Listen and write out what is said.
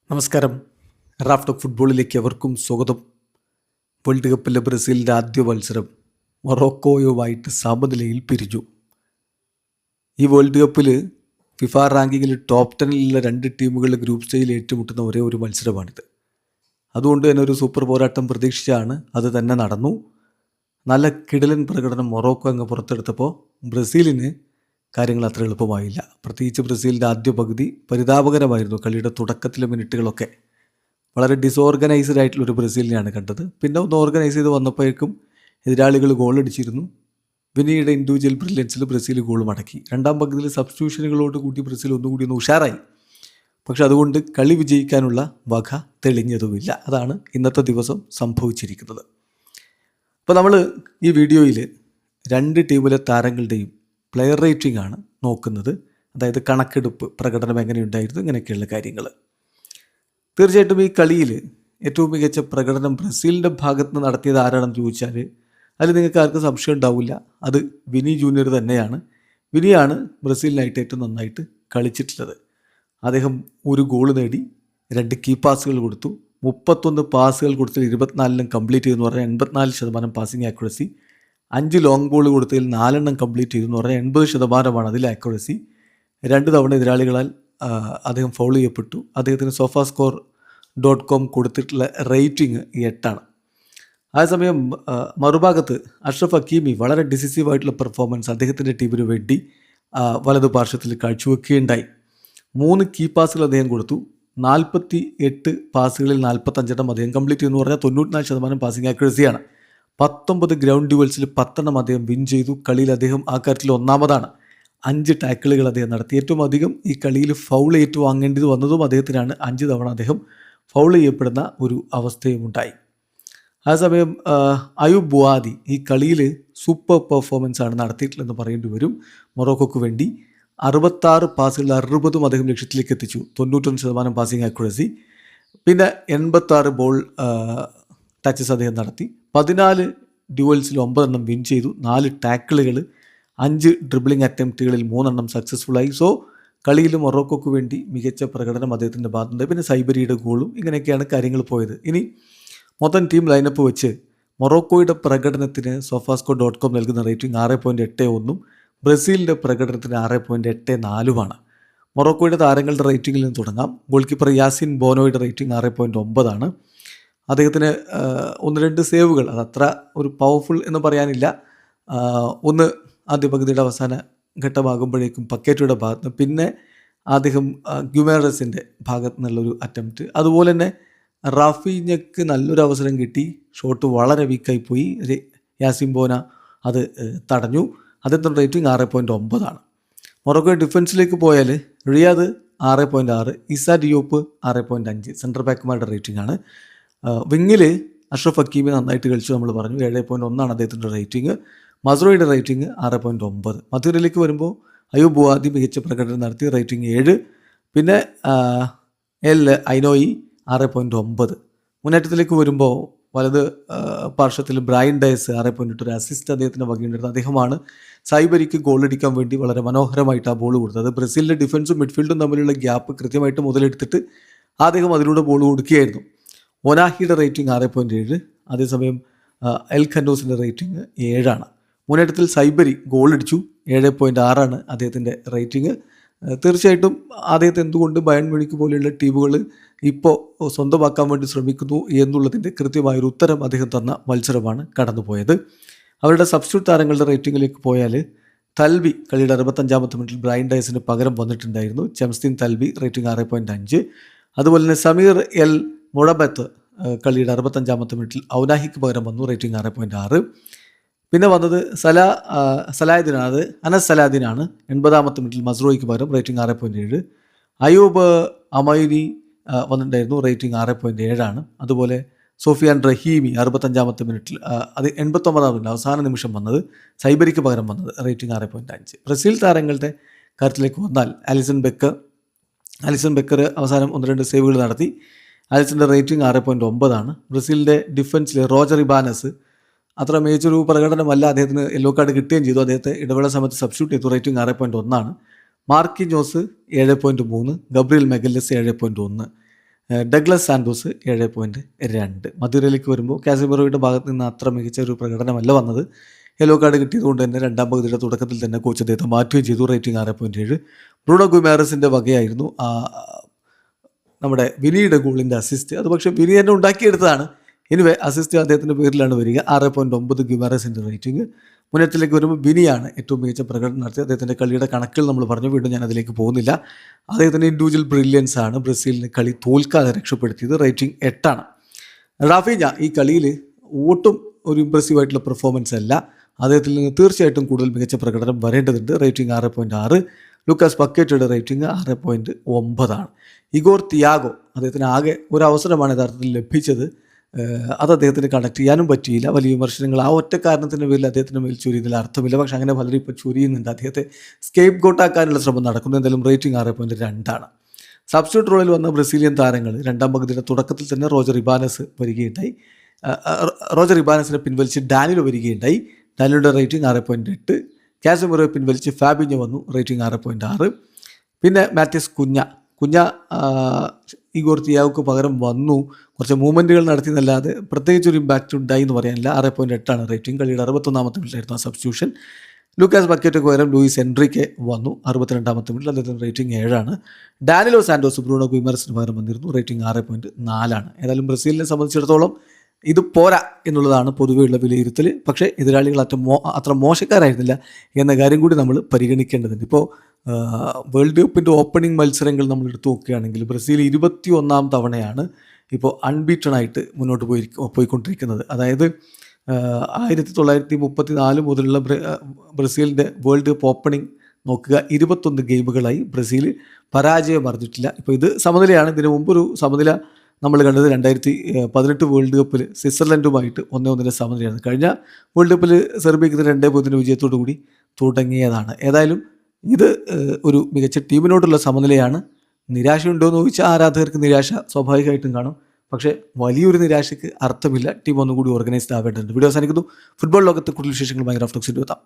നമസ്കാരം. Raf talk ഫുട്ബോളിലേക്ക് അവർക്കും സ്വാഗതം. വേൾഡ് കപ്പിലെ ബ്രസീലിൻ്റെ ആദ്യ മത്സരം മൊറോക്കോയുമായിട്ട് സമനിലയിൽ പിരിഞ്ഞു. ഈ വേൾഡ് കപ്പിൽ ഫിഫ റാങ്കിങ്ങിൽ ടോപ്പ് 10-ലുള്ള രണ്ട് ടീമുകൾ ഗ്രൂപ്പ് സ്റ്റേജിൽ ഏറ്റുമുട്ടുന്ന ഒരേ ഒരു മത്സരമാണിത്. അതുകൊണ്ട് തന്നെ ഒരു സൂപ്പർ പോരാട്ടം പ്രതീക്ഷിച്ചാണ് അത് തന്നെ നടന്നു. നല്ല കിടിലൻ പ്രകടനം മൊറോക്കോ അങ്ങ് പുറത്തെടുത്തപ്പോൾ ബ്രസീലിന് കാര്യങ്ങൾ അത്ര എളുപ്പമായില്ല. പ്രത്യേകിച്ച് ബ്രസീലിൻ്റെ ആദ്യ പകുതി പരിതാപകരമായിരുന്നു. കളിയുടെ തുടക്കത്തിലെ മിനിറ്റുകളൊക്കെ വളരെ ഡിസോർഗനൈസ്ഡ് ആയിട്ടുള്ളൊരു ബ്രസീലിനെയാണ് കണ്ടത്. പിന്നെ ഒന്ന് ഓർഗനൈസ് ചെയ്ത് വന്നപ്പോഴേക്കും എതിരാളികൾ ഗോളടിച്ചിരുന്നു. വിനിയുടെ ഇൻഡിവിജ്വൽ ബ്രില്യൻസിൽ ബ്രസീൽ ഗോൾ മടക്കി. രണ്ടാം പകുതിയിൽ സബ്സ്റ്റിറ്റ്യൂഷനുകളോട് കൂടി ബ്രസീൽ ഒന്നുകൂടി ഒന്ന് ഉഷാറായി. പക്ഷെ അതുകൊണ്ട് കളി വിജയിക്കാനുള്ള വക തെളിഞ്ഞതുമില്ല. അതാണ് ഇന്നത്തെ ദിവസം സംഭവിച്ചിരിക്കുന്നത്. അപ്പോൾ നമ്മൾ ഈ വീഡിയോയിൽ രണ്ട് ടീമിലെ താരങ്ങളുടെയും പ്ലെയർ റേറ്റിംഗ് ആണ് നോക്കുന്നത്. അതായത് കണക്കെടുപ്പ്, പ്രകടനം എങ്ങനെയുണ്ടായിരുന്നു, ഇങ്ങനെയൊക്കെയുള്ള കാര്യങ്ങൾ. തീർച്ചയായിട്ടും ഈ കളിയിൽ ഏറ്റവും മികച്ച പ്രകടനം ബ്രസീലിൻ്റെ ഭാഗത്ത് നിന്ന് നടത്തിയത് ആരാണെന്ന് ചോദിച്ചാൽ അതിൽ നിങ്ങൾക്ക് ആർക്കും സംശയം ഉണ്ടാവില്ല. അത് വിനി ജൂനിയർ തന്നെയാണ്. വിനിയാണ് ബ്രസീലിനായിട്ട് ഏറ്റവും നന്നായിട്ട് കളിച്ചിട്ടുള്ളത്. അദ്ദേഹം ഒരു ഗോൾ നേടി, 2 കീ പാസുകൾ കൊടുത്തു, 31 പാസുകൾ കൊടുത്തതിൽ 24 കംപ്ലീറ്റ് ചെയ്തെന്ന് പറഞ്ഞാൽ 84% പാസിംഗ് ആക്യുറസി. 5 ലോങ് ബോൾ കൊടുത്തതിൽ 4 കംപ്ലീറ്റ് ചെയ്തെന്ന് പറഞ്ഞാൽ 80% അതിൽ ആക്യുറസി. 2 തവണ എതിരാളികളാൽ അദ്ദേഹം ഫൗൾ ചെയ്യപ്പെട്ടു. അദ്ദേഹത്തിന് sofascore.com കൊടുത്തിട്ടുള്ള റേറ്റിംഗ് 8 അതേസമയം മറുഭാഗത്ത് അഷ്റഫ് ഹക്കീമി വളരെ ഡിസിസീവായിട്ടുള്ള പെർഫോമൻസ് അദ്ദേഹത്തിൻ്റെ ടീമിന് വേണ്ടി വലതു പാർശ്വത്തിൽ കാഴ്ചവെക്കുകയുണ്ടായി. 3 കീ പാസുകൾ അദ്ദേഹം കൊടുത്തു. 48 പാസുകളിൽ 45 അദ്ദേഹം കംപ്ലീറ്റ് ചെയ്യുമെന്ന് പറഞ്ഞാൽ 94% പാസിംഗ് ആക്യുറസിയാണ്. 19 ഗ്രൗണ്ട് ഡ്യുവൽസിൽ 10 അദ്ദേഹം വിൻ ചെയ്തു. കളിയിൽ അദ്ദേഹം ആ കാര്യത്തിൽ ഒന്നാമതാണ്. 5 ടാക്കിളുകൾ അദ്ദേഹം നടത്തി. ഏറ്റവും അധികം ഈ കളിയിൽ ഫൗൾ ഏറ്റുവാങ്ങേണ്ടത് വന്നതും അദ്ദേഹത്തിനാണ്. 5 തവണ അദ്ദേഹം ഫൗൾ ചെയ്യപ്പെടുന്ന ഒരു അവസ്ഥയും ഉണ്ടായി. അതേസമയം അയൂബ് ബുവാദി ഈ കളിയിൽ സൂപ്പർ പെർഫോമൻസ് ആണ് നടത്തിയിട്ടുള്ളതെന്ന് പറയേണ്ടി വരും. മൊറോക്കോക്ക് വേണ്ടി 66 പാസുകളിൽ 60 അദ്ദേഹം ലക്ഷ്യത്തിലേക്ക് എത്തിച്ചു. 91% പാസിംഗ് ആക്യുറസി. പിന്നെ 86 ബോൾ ടച്ചസ് അദ്ദേഹം നടത്തി. 14 ഡ്യുവൽസിൽ 9 വിൻ ചെയ്തു. 4 ടാക്കിളുകൾ, 5 ഡ്രിബ്ലിംഗ് അറ്റംപ്റ്റുകളിൽ 3 സക്സസ്ഫുള്ളായി. സോ കളിയിൽ മൊറോക്കോക്ക് വേണ്ടി മികച്ച പ്രകടനം അദ്ദേഹത്തിൻ്റെ ഭാഗത്തുണ്ട്. പിന്നെ സൈബരിയുടെ ഗോളും, ഇങ്ങനെയൊക്കെയാണ് കാര്യങ്ങൾ പോയത്. ഇനി മൊത്തം ടീം ലൈനപ്പ് വെച്ച് മൊറോക്കോയുടെ പ്രകടനത്തിന് sofascore.com നൽകുന്ന റേറ്റിംഗ് 6.81, ബ്രസീലിൻ്റെ പ്രകടനത്തിന് 6.84. മൊറോക്കോയുടെ താരങ്ങളുടെ റേറ്റിംഗിൽ നിന്ന് തുടങ്ങാം. ഗോൾ കീപ്പർ യാസിൻ ബോനോയുടെ റേറ്റിംഗ് 6.9. അദ്ദേഹത്തിന് 1-2 സേവുകൾ, അതത്ര ഒരു പവർഫുൾ എന്ന് പറയാനില്ല. ഒന്ന് ആദ്യ പകുതിയുടെ അവസാന ഘട്ടമാകുമ്പോഴേക്കും പക്കേറ്റയുടെ ഭാഗത്ത് നിന്ന്, പിന്നെ അദ്ദേഹം ഗ്യുമേറസിൻ്റെ ഭാഗത്തു നിന്നുള്ളൊരു അറ്റംപ്റ്റ്, അതുപോലെ തന്നെ റാഫീഞ്ഞക്ക് നല്ലൊരു അവസരം കിട്ടി. ഷോട്ട് വളരെ വീക്കായിപ്പോയി. യാസിൻ ബോന അത് തടഞ്ഞു. അദ്ദേഹത്തിൻ്റെ റേറ്റിംഗ് 6.9. മൊറോക്കോ ഡിഫൻസിലേക്ക് പോയാൽ Riyadh 6.6, Isha Diop 6.5 central ബാക്കുമാരുടെ rating ആണ്. വിങ്ങിൽ അഷ്റഫ് ഹക്കീമി നന്നായിട്ട് കളിച്ചു, നമ്മൾ പറഞ്ഞു. 7.1 അദ്ദേഹത്തിൻ്റെ റേറ്റിംഗ്. മസ്റോയുടെ റേറ്റിംഗ് 6.9. മധ്യനിരയിലേക്ക് വരുമ്പോൾ അയൂബ് ബുവാദി മികച്ച പ്രകടനം നടത്തി, റേറ്റിംഗ് 7. പിന്നെ എൽ ഐനോയി 6.9. മുന്നേറ്റത്തിലേക്ക് വരുമ്പോൾ വലത് പാർശ്വത്തിൽ ബ്രയൻ ഡയസ് 6.8, ഒരു അസിസ്റ്റ് അദ്ദേഹത്തിൻ്റെ വകയുണ്ടായിരുന്നു. അദ്ദേഹമാണ് സൈബരിക്ക് ഗോളടിക്കാൻ വേണ്ടി വളരെ മനോഹരമായിട്ട് ആ ബോൾ കൊടുത്തത്. ബ്രസീലിൻ്റെ ഡിഫൻസും മിഡ്ഫീൽഡും തമ്മിലുള്ള ഗ്യാപ്പ് കൃത്യമായിട്ട് മുതലെടുത്തിട്ട് അദ്ദേഹം അതിലൂടെ ബോൾ കൊടുക്കുകയായിരുന്നു. ഒനാഹിയുടെ റേറ്റിംഗ് 6.7. അതേസമയം എൽ ഖന്നൂസിൻ്റെ റേറ്റിംഗ് 7. മുന്നേറ്റത്തിൽ സൈബരി ഗോളടിച്ചു, 7.6 അദ്ദേഹത്തിൻ്റെ റേറ്റിംഗ്. തീർച്ചയായിട്ടും അദ്ദേഹത്തെ എന്തുകൊണ്ട് ബയൺ മ്യൂണിക്ക് പോലെയുള്ള ടീമുകൾ ഇപ്പോൾ സ്വന്തമാക്കാൻ വേണ്ടി ശ്രമിക്കുന്നു എന്നുള്ളതിൻ്റെ കൃത്യമായൊരു ഉത്തരം അദ്ദേഹം തന്ന മത്സരമാണ് കടന്നുപോയത്. അവരുടെ സബ്സ്റ്റിറ്റ്യൂട്ട് താരങ്ങളുടെ റേറ്റിംഗിലേക്ക് പോയാൽ തൽബി കളിയുടെ 65 മിനിറ്റിൽ ബ്രയൻ ഡയസിന് പകരം വന്നിട്ടുണ്ടായിരുന്നു. ചെംസ്തീൻ തൽബി റേറ്റിംഗ് 6.5. അതുപോലെ തന്നെ സമീർ എൽ മുഴബത്ത് കളിയുടെ 65 മിനിറ്റിൽ ഔനാഹിക്ക് പകരം വന്നു, റേറ്റിംഗ് 6.6. പിന്നെ വന്നത് സലാഹുദ്ദീനാണ്, അത് അനസ് സലാഹുദ്ദീനാണ്. 80 മിനിറ്റിൽ മസ്റോയ്ക്ക് പകരം, റേറ്റിംഗ് 6.7. അയൂബ് അമൈനി വന്നിട്ടുണ്ടായിരുന്നു, റേറ്റിംഗ് 6.7. അതുപോലെ സോഫിയാൻ റഹീമി 65 മിനിറ്റിൽ, അത് 89 മിനിറ്റ് അവസാന നിമിഷം വന്നത്, സൈബരിക്ക് പകരം വന്നത്, റേറ്റിംഗ് 6.5. ബ്രസീൽ താരങ്ങളുടെ കാര്യത്തിലേക്ക് വന്നാൽ അലിസൺ ബെക്കർ അവസാനം 1-2 സേവുകൾ നടത്തി. അലിസൻ്റെ റേറ്റിംഗ് 6.9. ബ്രസീലിൻ്റെ ഡിഫൻസിൽ റോജർ ഇബാനസ് അത്ര മികച്ചൊരു പ്രകടനമല്ല. അദ്ദേഹത്തിന് യെല്ലോ കാർഡ് കിട്ടുകയും ചെയ്തു. അദ്ദേഹത്തെ ഇടവേള സമയത്ത് സബ്സ്റ്റിറ്റ്യൂട്ട് ചെയ്തു, rating 6.1. Marquinhos 7.3, Gabriel Magalhães 7.1, Douglas Santos 7.2. മധുരയിലേക്ക് വരുമ്പോൾ കാസിമിറോയുടെ ഭാഗത്ത് നിന്ന് അത്ര മികച്ച ഒരു പ്രകടനമല്ല വന്നത്. യെല്ലോ കാർഡ് കിട്ടിയതുകൊണ്ട് തന്നെ രണ്ടാം പകുതിയുടെ തുടക്കത്തിൽ തന്നെ കോച്ച് അദ്ദേഹത്തെ മാറ്റുകയും ചെയ്തു. റേറ്റിംഗ് 6.7. ബ്രൂണോ ഗുമാരസിൻ്റെ വകയായിരുന്നു നമ്മുടെ വിനിയുടെ ഗോളിൻ്റെ അസിസ്റ്റ്. അത് പക്ഷേ വിനി തന്നെ ഉണ്ടാക്കിയെടുത്തതാണ്. എനിവേ അസിസ്റ്റ് അദ്ദേഹത്തിൻ്റെ പേരിലാണ് വരിക. 6.9 ഗുമാരസിൻ്റെ റേറ്റിംഗ്. മുന്നേറ്റത്തിലേക്ക് വരുമ്പോൾ വിനിയാണ് ഏറ്റവും മികച്ച പ്രകടനം നടത്തിയത്. അദ്ദേഹത്തിൻ്റെ കളിയുടെ കണക്കുകൾ നമ്മൾ പറഞ്ഞു, വീണ്ടും ഞാൻ അതിലേക്ക് പോകുന്നില്ല. അദ്ദേഹത്തിൻ്റെ ഇൻഡിവിജ്വൽ ബ്രില്യൻസ് ആണ് ബ്രസീലിനെ കളി തോൽക്കാതെ രക്ഷപ്പെടുത്തിയത്. റേറ്റിംഗ് 8. റാഫീഞ്ഞ ഈ കളിയിൽ ഒട്ടും ഒരു ഇംപ്രസീവായിട്ടുള്ള പെർഫോമൻസ് അല്ല. അദ്ദേഹത്തിൽ നിന്ന് തീർച്ചയായിട്ടും കൂടുതൽ മികച്ച പ്രകടനം വരേണ്ടതുണ്ട്. റേറ്റിംഗ് 6.6. ലൂക്കാസ് പക്കേറ്റയുടെ റേറ്റിംഗ് 6.9. ഇഗോർ തിയാഗോ, അദ്ദേഹത്തിന് ആകെ ഒരു അവസരമാണ് യഥാർത്ഥത്തിൽ ലഭിച്ചത്. അത് അദ്ദേഹത്തിന് കണക്ട് ചെയ്യാനും പറ്റിയില്ല. വലിയ വിമർശനങ്ങൾ ആ ഒറ്റ കാരണത്തിൻ്റെ പേരിൽ അദ്ദേഹത്തിന് മേൽ ചൊരിയുന്നതിൽ അർത്ഥമില്ല. പക്ഷേ അങ്ങനെ പലരും ഇപ്പോൾ ചൊരിയുന്നുണ്ട്. അദ്ദേഹത്തെ സ്കേപ്പ് ഗോട്ടാക്കാനുള്ള ശ്രമം നടക്കുന്നു. എന്തായാലും റേറ്റിംഗ് 6.2. സബ്സ്റ്റിറ്റ്യൂട്ട് റോളിൽ വന്ന ബ്രസീലിയൻ താരങ്ങൾ രണ്ടാം പകുതിയുടെ തുടക്കത്തിൽ തന്നെ റോജർ ഇബാനസ് വരികയുണ്ടായി. റോജർ ഇബാനസിനെ പിൻവലിച്ച് ഡാനിലോ വരികയുണ്ടായി. ഡാനിലോയുടെ റേറ്റിംഗ് 6.8. കാസമിറോയെ പിൻവലിച്ച് ഫാബിഞ്ഞോ വന്നു. റേറ്റിംഗ് 6.6. പിന്നെ മാത്യസ് കുഞ്ഞ ഇഗോർ തിയാഗോക്ക് പകരം വന്നു. കുറച്ച് മൂവ്മെൻറ്റുകൾ നടത്തിയെന്നല്ലാതെ പ്രത്യേകിച്ച് ഒരു ഇമ്പാക്റ്റ് ഉണ്ടായി എന്ന് പറയാനില്ല. 6.8 റേറ്റിംഗ്. കളിയുടെ 61ാമത്തെ മിനിറ്റിലായിരുന്നു ആ സബ്സ്റ്റിറ്റ്യൂഷൻ. ലൂക്കാസ് പക്കേറ്റയ്ക്ക് പകരം ലൂയിസ് എൻട്രിക്കെ വന്നു 62ാമത്തെ മിനിറ്റിൽ. അദ്ദേഹത്തിന് റേറ്റിംഗ് 7. ഡാനിലോ സാൻഡോസ് ബ്രൂണോ ഗുയിമറസിന് പകരം വന്നിരുന്നു. റേറ്റിംഗ് 6.4. ഏതായാലും ബ്രസീലിനെ സംബന്ധിച്ചിടത്തോളം ഇത് പോരാ എന്നുള്ളതാണ് പൊതുവെയുള്ള വിലയിരുത്തൽ. പക്ഷേ എതിരാളികൾ അത്ര മോശക്കാരായിരുന്നില്ല എന്ന കാര്യം കൂടി നമ്മൾ പരിഗണിക്കേണ്ടതുണ്ട്. ഇപ്പോൾ വേൾഡ് കപ്പിൻ്റെ ഓപ്പണിംഗ് മത്സരങ്ങൾ നമ്മൾ എടുത്തു നോക്കുകയാണെങ്കിൽ ബ്രസീൽ 21ാം തവണയാണ് ഇപ്പോൾ അൺബീറ്റണായിട്ട് മുന്നോട്ട് പോയിക്കൊണ്ടിരിക്കുന്നത്. അതായത് 1934 മുതലുള്ള ബ്രസീലിൻ്റെ വേൾഡ് കപ്പ് ഓപ്പണിംഗ് നോക്കുക, 21 ഗെയിമുകളായി ബ്രസീൽ പരാജയം അറിഞ്ഞിട്ടില്ല. ഇപ്പോൾ ഇത് സമനിലയാണ്. ഇതിനു മുമ്പൊരു സമനില നമ്മൾ കണ്ടത് 2018 വേൾഡ് കപ്പിൽ സ്വിറ്റ്സർലൻഡുമായിട്ട് 1-1 സമനിലയാണ്. കഴിഞ്ഞ വേൾഡ് കപ്പിൽ സെർബിയക്ക് 2-0 വിജയത്തോടു കൂടി തുടങ്ങിയതാണ്. ഏതായാലും ഇത് ഒരു മികച്ച ടീമിനോടുള്ള സമനിലയാണ്. നിരാശയുണ്ടോ എന്ന് ചോദിച്ചാൽ ആരാധകർക്ക് നിരാശ സ്വാഭാവികമായിട്ടും കാണും. പക്ഷേ വലിയൊരു നിരാശയ്ക്ക് അർത്ഥമില്ല. ടീം ഒന്നുകൂടി ഓർഗനൈസ്ഡ് ആവേണ്ടതുണ്ട്. വീഡിയോ അവസാനിക്കുന്നു. ഫുട്ബോൾ ലോകത്തെ കൂടുതൽ വിശേഷങ്ങളുമായി റാഫ് ടോക്സിൽ എത്താം.